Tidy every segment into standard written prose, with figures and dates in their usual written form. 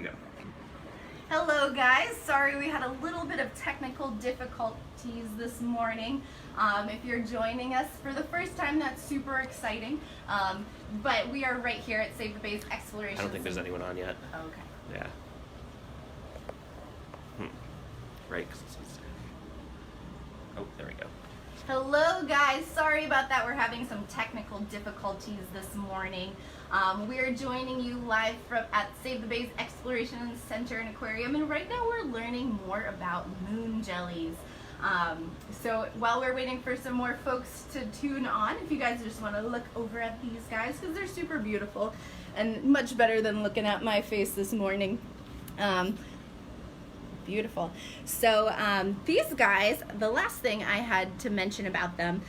you go. Hello guys, sorry we had a little bit of technical difficulties this morning. If you're joining us for the first time, that's super exciting. But we are right here at Save the Bay's Exploration. I don't think there's anyone on yet. Okay. Yeah. Right. Oh, there we go. Hello guys, sorry about that. We're having some technical difficulties this morning. We are joining you live at Save the Bay's Exploration Center and Aquarium, and right now we're learning more about moon jellies. So while we're waiting for some more folks to tune on, if you guys just want to look over at these guys, because they're super beautiful and much better than looking at my face this morning. Beautiful. So these guys, the last thing I had to mention about them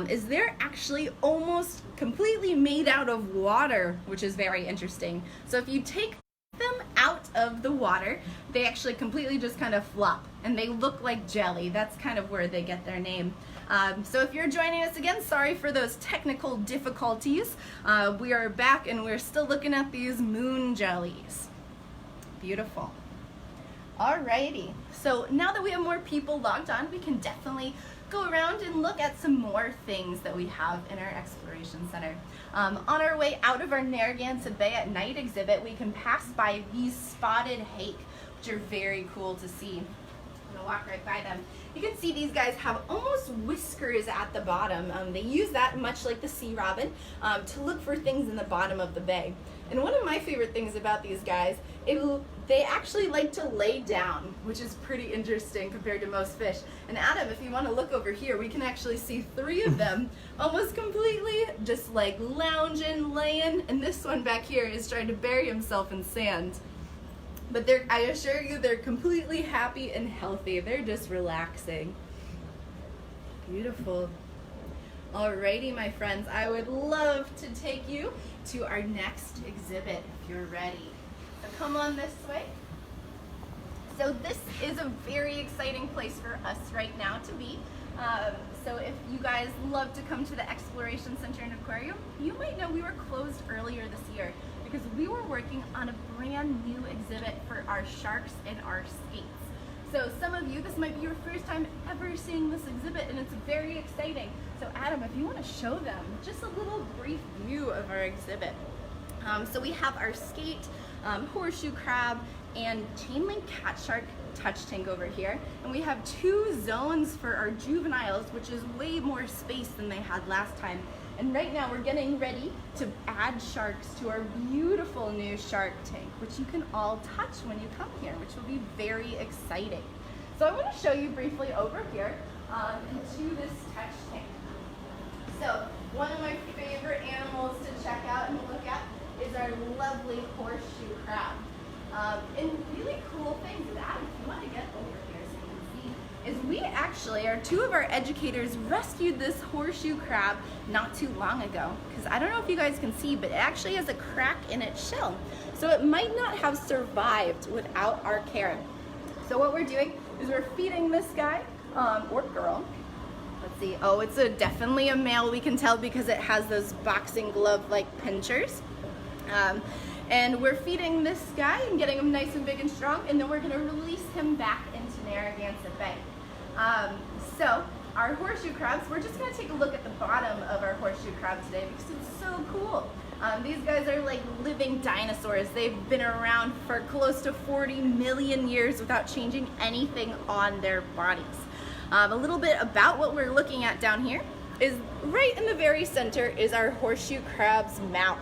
is they're actually almost completely made out of water, which is very interesting. So if you take them out of the water, they actually completely just kind of flop and they look like jelly. That's kind of where they get their name. So if you're joining us again, sorry for those technical difficulties. We are back and we're still looking at these moon jellies. Beautiful. Alrighty, so now that we have more people logged on, we can definitely go around and look at some more things that we have in our Exploration Center. On our way out of our Narragansett Bay at Night exhibit, we can pass by these spotted hake, which are very cool to see. I'm gonna walk right by them. You can see these guys have almost whiskers at the bottom. They use that, much like the sea robin, to look for things in the bottom of the bay. And one of my favorite things about these guys is they actually like to lay down, which is pretty interesting compared to most fish. And Adam, if you want to look over here, we can actually see 3 of them almost completely just like lounging, laying, and this one back here is trying to bury himself in sand. But I assure you, they're completely happy and healthy. They're just relaxing. Beautiful. Alrighty, my friends, I would love to take you to our next exhibit if you're ready. So come on this way. So this is a very exciting place for us right now to be. So if you guys love to come to the Exploration Center and Aquarium, you might know we were closed earlier this year because we were working on a brand new exhibit for our sharks and our skates. So some of you, this might be your first time ever seeing this exhibit, and it's very exciting. So Adam, if you want to show them just a little brief view of our exhibit. So we have our skate, horseshoe crab, and chain link cat shark touch tank over here. And we have 2 zones for our juveniles, which is way more space than they had last time. And right now we're getting ready to add sharks to our beautiful new shark tank, which you can all touch when you come here, which will be very exciting. So I want to show you briefly over here into this touch tank. So one of my favorite animals to check out and look at is our lovely horseshoe crab. And really cool things that, if you want to get over here so you can see, is we actually, 2 of our educators rescued this horseshoe crab not too long ago. Because I don't know if you guys can see, but it actually has a crack in its shell. So it might not have survived without our care. So what we're doing is we're feeding this guy, or girl. Let's see, oh, it's definitely a male, we can tell because it has those boxing glove-like pinchers. And we're feeding this guy and getting him nice and big and strong, and then we're going to release him back into Narragansett Bay. So our horseshoe crabs, we're just going to take a look at the bottom of our horseshoe crab today because it's so cool. These guys are like living dinosaurs. They've been around for close to 40 million years without changing anything on their bodies. A little bit about what we're looking at down here is right in the very center is our horseshoe crab's mouth.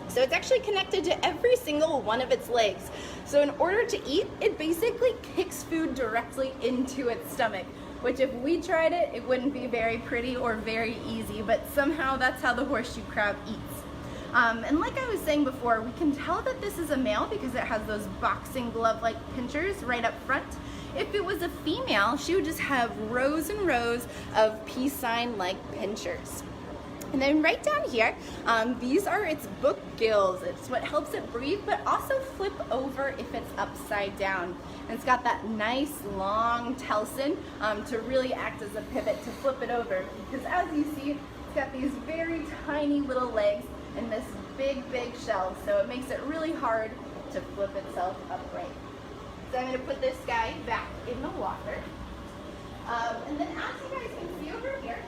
So it's actually connected to every single one of its legs. So in order to eat, it basically kicks food directly into its stomach, which if we tried it, it wouldn't be very pretty or very easy, but somehow that's how the horseshoe crab eats. And like I was saying before, we can tell that this is a male because it has those boxing glove-like pinchers right up front. If it was a female, she would just have rows and rows of peace sign-like pinchers. And then right down here, these are its book gills. It's what helps it breathe, but also flip over if it's upside down. And it's got that nice long telson to really act as a pivot to flip it over. Because as you see, it's got these very tiny little legs and this big shell. So it makes it really hard to flip itself upright. So I'm going to put this guy back in the water. And then as you guys can see over here,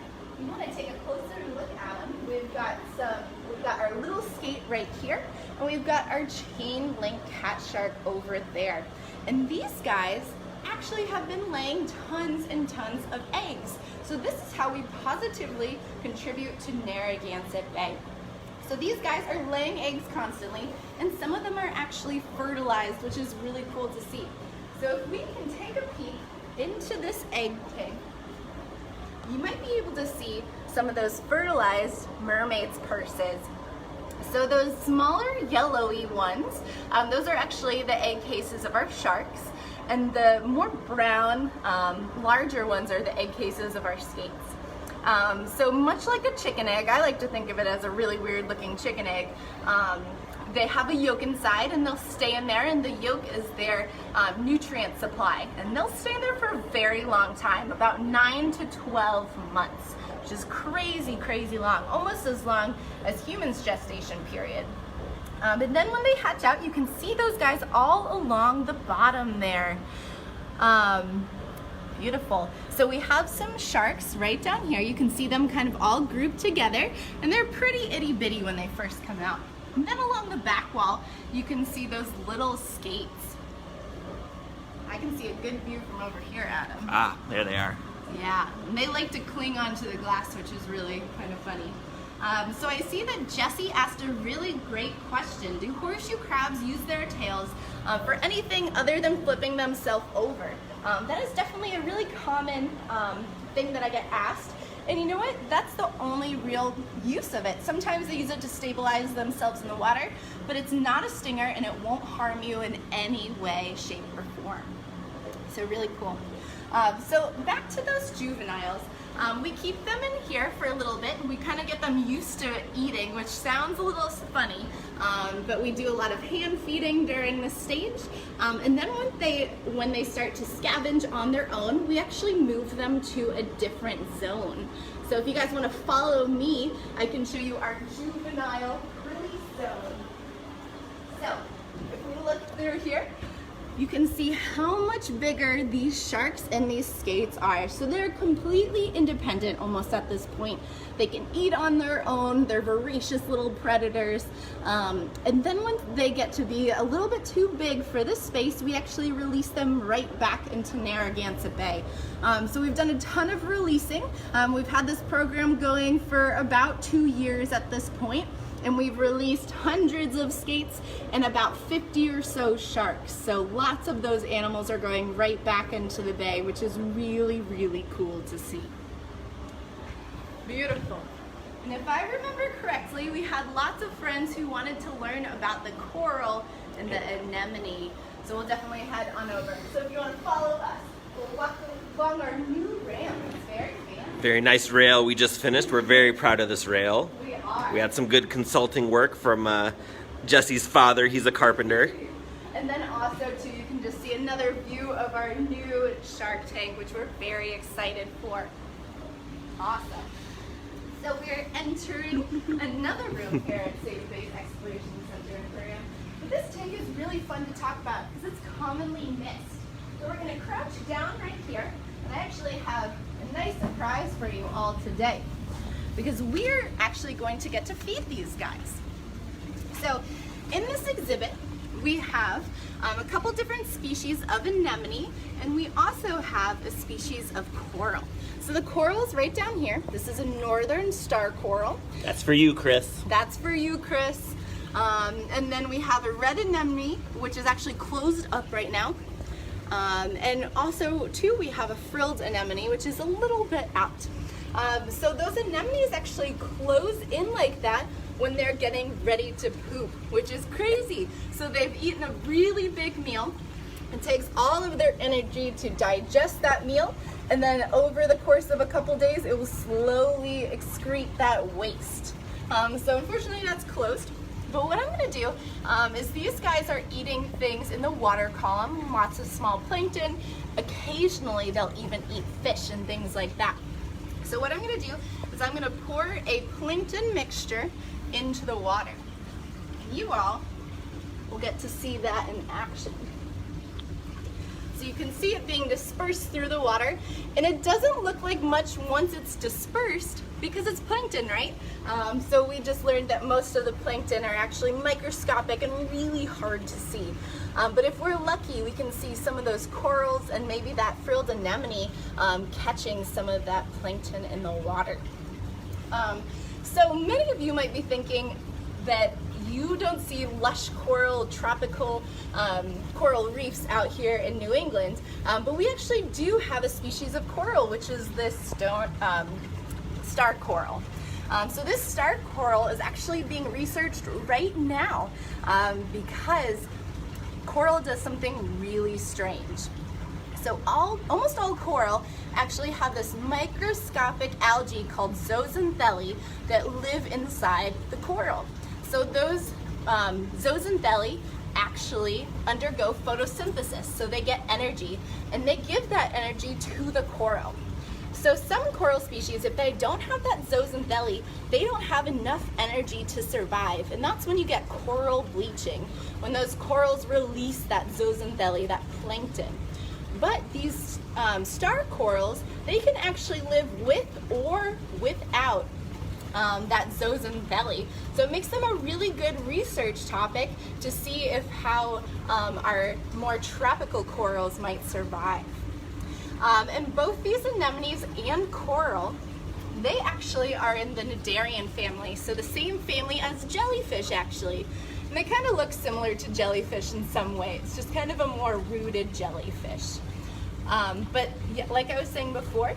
you want to take a closer look at them. We've got our little skate right here, and we've got our chain link cat shark over there. And these guys actually have been laying tons and tons of eggs. So this is how we positively contribute to Narragansett Bay. So these guys are laying eggs constantly, and some of them are actually fertilized, which is really cool to see. So if we can take a peek into this egg pig, you might be able to see some of those fertilized mermaid's purses. So those smaller yellowy ones, those are actually the egg cases of our sharks, and the more brown, larger ones are the egg cases of our skates. So much like a chicken egg, I like to think of it as a really weird looking chicken egg. They have a yolk inside, and they'll stay in there, and the yolk is their nutrient supply, and they'll stay there for a very long time, about 9 to 12 months, which is crazy, crazy long, almost as long as humans' gestation period. And then when they hatch out, you can see those guys all along the bottom there. Beautiful. So we have some sharks right down here. You can see them kind of all grouped together, and they're pretty itty bitty when they first come out. And then along the back wall, you can see those little skates. I can see a good view from over here, Adam. Ah, there they are. Yeah, and they like to cling onto the glass, which is really kind of funny. So I see that Jessie asked a really great question. Do horseshoe crabs use their tails for anything other than flipping themselves over? That is definitely a really common thing that I get asked. And you know what? That's the only real use of it. Sometimes they use it to stabilize themselves in the water, but it's not a stinger, and it won't harm you in any way, shape, or form. So really cool. So back to those juveniles. We keep them in here for a little bit, and we kind of get them used to eating, which sounds a little funny, but we do a lot of hand feeding during this stage. And then when they start to scavenge on their own, we actually move them to a different zone. So if you guys want to follow me, I can show you our juvenile release zone. So if we look through here, you can see how much bigger these sharks and these skates are. So they're completely independent almost at this point. They can eat on their own. They're voracious little predators. And then when they get to be a little bit too big for this space, we actually release them right back into Narragansett Bay. So we've done a ton of releasing. We've had this program going for about 2 years at this point. And we've released hundreds of skates and about 50 or so sharks. So lots of those animals are going right back into the bay, which is really, really cool to see. Beautiful. And if I remember correctly, we had lots of friends who wanted to learn about the coral and the anemone. So we'll definitely head on over. So if you want to follow us, we'll walk along our new rail. It's very fancy. Very nice rail we just finished. We're very proud of this rail. We are. We had some good consulting work from Jesse's father. He's a carpenter. And then also too, you can just see another view of our new shark tank, which we're very excited for. Awesome. So we're entering another room here at Safe Base Exploration Center and Aquarium. But this tank is really fun to talk about because it's commonly missed. So we're going to crouch down right here, and I actually have a nice surprise for you all today, because we're actually going to get to feed these guys. So in this exhibit, we have a couple different species of anemone, and we also have a species of coral. So the coral is right down here. This is a northern star coral. That's for you, Chris. That's for you, Chris. And then we have a red anemone, which is actually closed up right now. And also, too, we have a frilled anemone, which is a little bit out. So those anemones actually close in like that when they're getting ready to poop, which is crazy. So they've eaten a really big meal. It takes all of their energy to digest that meal, and then over the course of a couple days, it will slowly excrete that waste. So unfortunately, that's closed. But what I'm going to do is these guys are eating things in the water column, lots of small plankton. Occasionally, they'll even eat fish and things like that. So what I'm going to do is I'm going to pour a plankton mixture into the water. You all we'll get to see that in action. So you can see it being dispersed through the water, and it doesn't look like much once it's dispersed because it's plankton, right? So we just learned that most of the plankton are actually microscopic and really hard to see. But if we're lucky, we can see some of those corals and maybe that frilled anemone catching some of that plankton in the water. So many of you might be thinking that you don't see lush coral, tropical coral reefs out here in New England, but we actually do have a species of coral, which is this star coral. So this star coral is actually being researched right now because coral does something really strange. So almost all coral actually have this microscopic algae called zooxanthellae that live inside the coral. So those zooxanthellae actually undergo photosynthesis, so they get energy, and they give that energy to the coral. So some coral species, if they don't have that zooxanthellae, they don't have enough energy to survive, and that's when you get coral bleaching, when those corals release that zooxanthellae, that plankton. But these star corals, they can actually live with or without that zooxanthellae. So it makes them a really good research topic to see if how our more tropical corals might survive. And both these anemones and coral, they actually are in the cnidarian family, so the same family as jellyfish actually. And they kind of look similar to jellyfish in some ways, just kind of a more rooted jellyfish. But yeah, like I was saying before,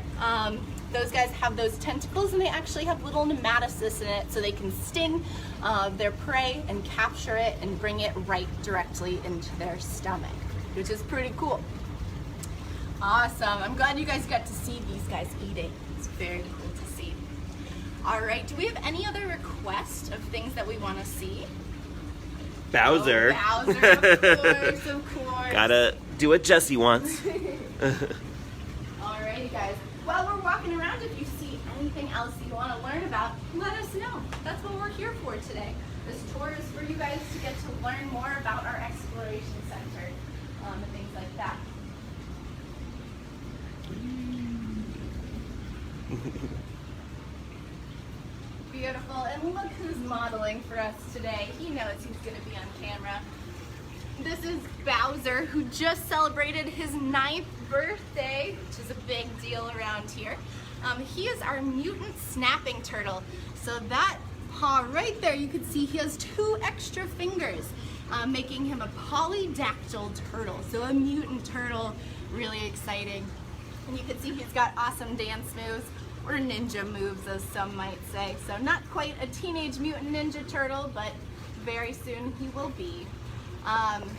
those guys have those tentacles, and they actually have little nematocysts in it, so they can sting their prey and capture it and bring it right directly into their stomach, which is pretty cool. Awesome. I'm glad you guys got to see these guys eating. It's very cool to see. All right, do we have any other requests of things that we want to see? Bowser. Oh, Bowser, of course. Gotta do what Jessie wants. Alrighty, guys. While we're walking around, if you see anything else that you want to learn about, let us know. That's what we're here for today. This tour is for you guys to get to learn more about our Exploration Center and things like that. Beautiful, and look who's modeling for us today. He knows he's going to be on camera. This is Bowser, who just celebrated his 9th birthday, which is a big deal around here. He is our mutant snapping turtle. So that paw right there, you can see he has 2 extra fingers, making him a polydactyl turtle. So a mutant turtle, really exciting. And you can see he's got awesome dance moves, or ninja moves as some might say. So not quite a teenage mutant ninja turtle, but very soon he will be.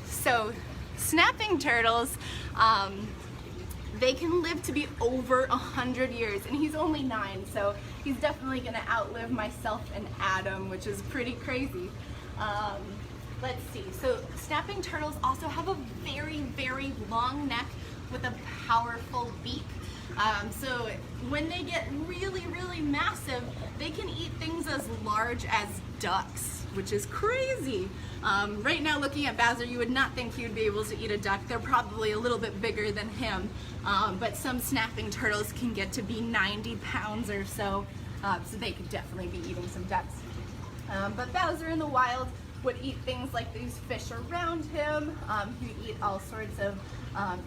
So snapping turtles, they can live to be over 100 years, and he's only 9, so he's definitely gonna outlive myself and Adam, which is pretty crazy. Let's see, so snapping turtles also have a very, very long neck with a powerful beak. So when they get really, really massive, they can eat things as large as ducks, which is crazy. Right now, looking at Bowser, you would not think he would be able to eat a duck. They're probably a little bit bigger than him, but some snapping turtles can get to be 90 pounds or so, so they could definitely be eating some ducks. But Bowser in the wild would eat things like these fish around him. He would eat all sorts of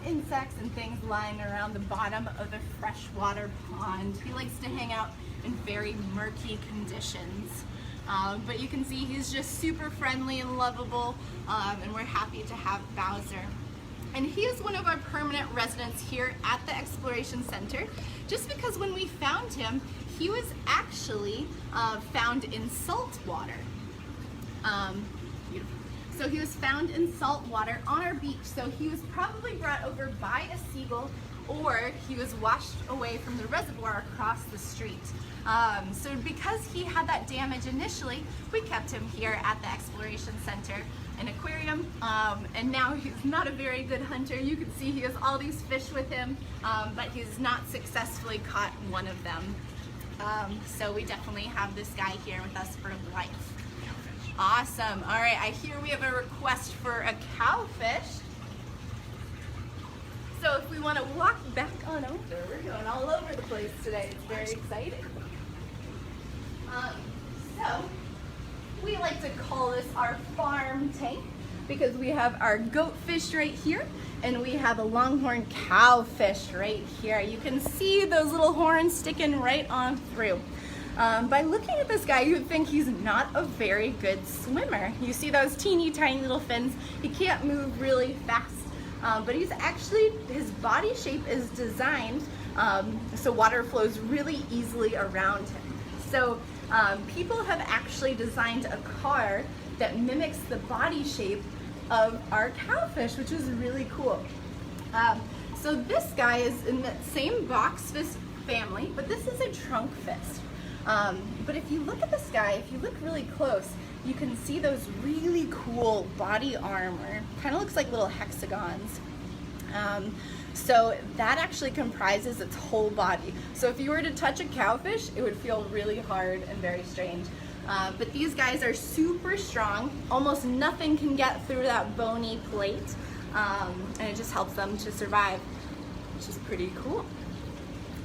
insects and things lying around the bottom of a freshwater pond. He likes to hang out in very murky conditions. But you can see he's just super friendly and lovable, and we're happy to have Bowser. And he is one of our permanent residents here at the Exploration Center, just because when we found him, he was actually found in salt water. Beautiful. So he was found in salt water on our beach, so he was probably brought over by a seagull, or he was washed away from the reservoir across the street. So because he had that damage initially, we kept him here at the Exploration Center and Aquarium, and now he's not a very good hunter. You can see he has all these fish with him, but he's not successfully caught one of them. So we definitely have this guy here with us for life. Awesome. All right, I hear we have a request for a cowfish. So if we want to walk back on over, we're going all over the place today. It's very exciting. So we like to call this our farm tank because we have our goatfish right here and we have a longhorn cowfish right here. You can see those little horns sticking right on through. By looking at this guy, you would think he's not a very good swimmer. You see those teeny tiny little fins. He can't move really fast, but he's actually, his body shape is designed so water flows really easily around him. So people have actually designed a car that mimics the body shape of our cowfish, which is really cool. So this guy is in that same boxfish family, but this is a trunkfish. But if you look at this guy, if you look really close, you can see those really cool body armor. Kind of looks like little hexagons. So that actually comprises its whole body. So if you were to touch a cowfish, it would feel really hard and very strange. But these guys are super strong. Almost nothing can get through that bony plate. And it just helps them to survive, which is pretty cool.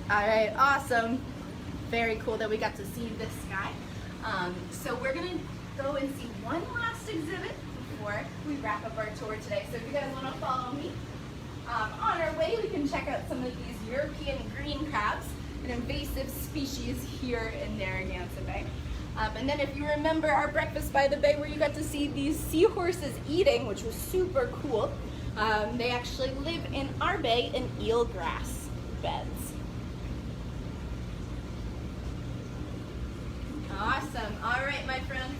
All right, awesome. Very cool that we got to see this guy. So we're gonna go and see one last exhibit before we wrap up our tour today. So if you guys wanna follow me, on our way we can check out some of these European green crabs, an invasive species here in Narragansett Bay. And then if you remember our breakfast by the bay where you got to see these seahorses eating, which was super cool, they actually live in our bay in eelgrass beds. Awesome. All right, my friends.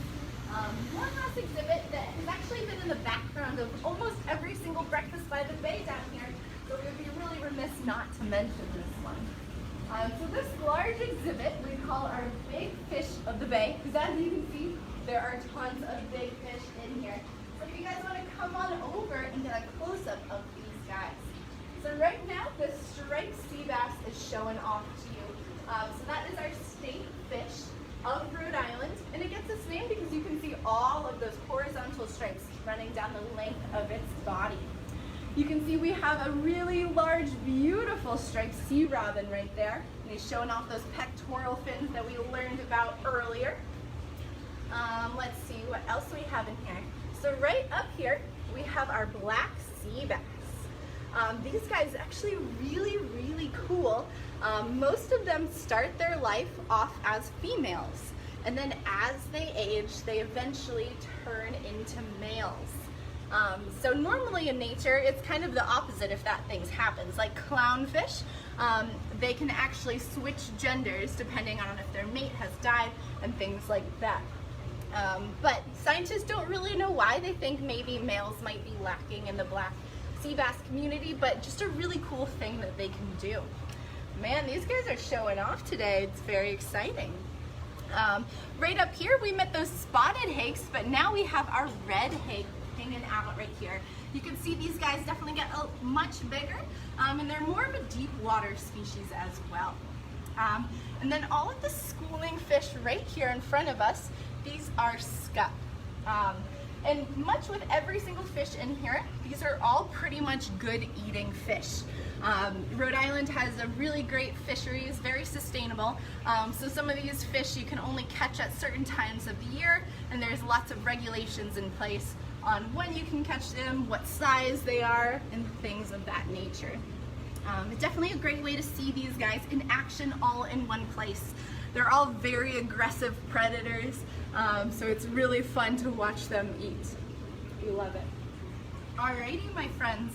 One last exhibit that has actually been in the background of almost every single breakfast by the bay down here, so we would be really remiss not to mention this one. So this large exhibit we call our big fish of the bay, because as you can see, there are tons of big fish in here. So if you guys want to come on over and get a close-up of these guys. So right now, the striped sea bass is showing off to you. So that is our state fish of Rhode Island, and it gets its name because you can see all of those horizontal stripes running down the length of its body. You can see we have a really large, beautiful striped sea robin right there, and he's showing off those pectoral fins that we learned about earlier. Let's see what else we have in here. So right up here, we have our black sea bass. These guys actually really, really cool. Most of them start their life off as females, and then as they age, they eventually turn into males. So normally in nature, it's kind of the opposite if that thing happens. Like clownfish, they can actually switch genders depending on if their mate has died and things like that. But scientists don't really know why. They think maybe males might be lacking in the black sea bass community, but just a really cool thing that they can do. Man, these guys are showing off today. It's very exciting. Right up here, we met those spotted hakes, but now we have our red hake hanging out right here. You can see these guys definitely get much bigger, and they're more of a deep water species as well. And then all of the schooling fish right here in front of us, these are scup. And much with every single fish in here, these are all pretty much good eating fish. Rhode Island has a really great fisheries, very sustainable. So some of these fish you can only catch at certain times of the year, and there's lots of regulations in place on when you can catch them, what size they are, and things of that nature. It's definitely a great way to see these guys in action all in one place. They're all very aggressive predators, so it's really fun to watch them eat. We love it. Alrighty, my friends.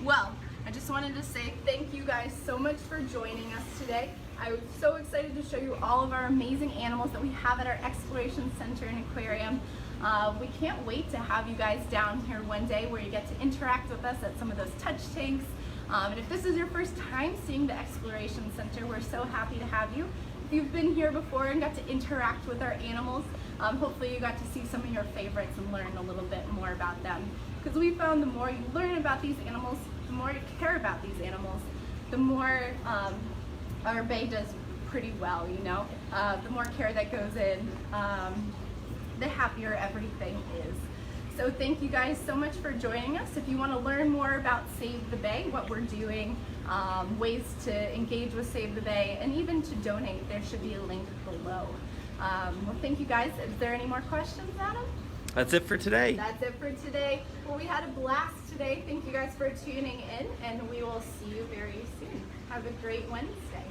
Well, I just wanted to say thank you guys so much for joining us today. I was so excited to show you all of our amazing animals that we have at our Exploration Center and Aquarium. We can't wait to have you guys down here one day where you get to interact with us at some of those touch tanks. And if this is your first time seeing the Exploration Center, we're so happy to have you. If you've been here before and got to interact with our animals, hopefully you got to see some of your favorites and learn a little bit more about them. Because we found the more you learn about these animals, the more you care about these animals, the more our bay does pretty well, you know? The more care that goes in, the happier everything is. So thank you guys so much for joining us. If you want to learn more about Save the Bay, what we're doing, ways to engage with Save the Bay, and even to donate, there should be a link below. Well, thank you guys. Is there any more questions, Adam? That's it for today. That's it for today. Well, we had a blast today. Thank you guys for tuning in, and we will see you very soon. Have a great Wednesday.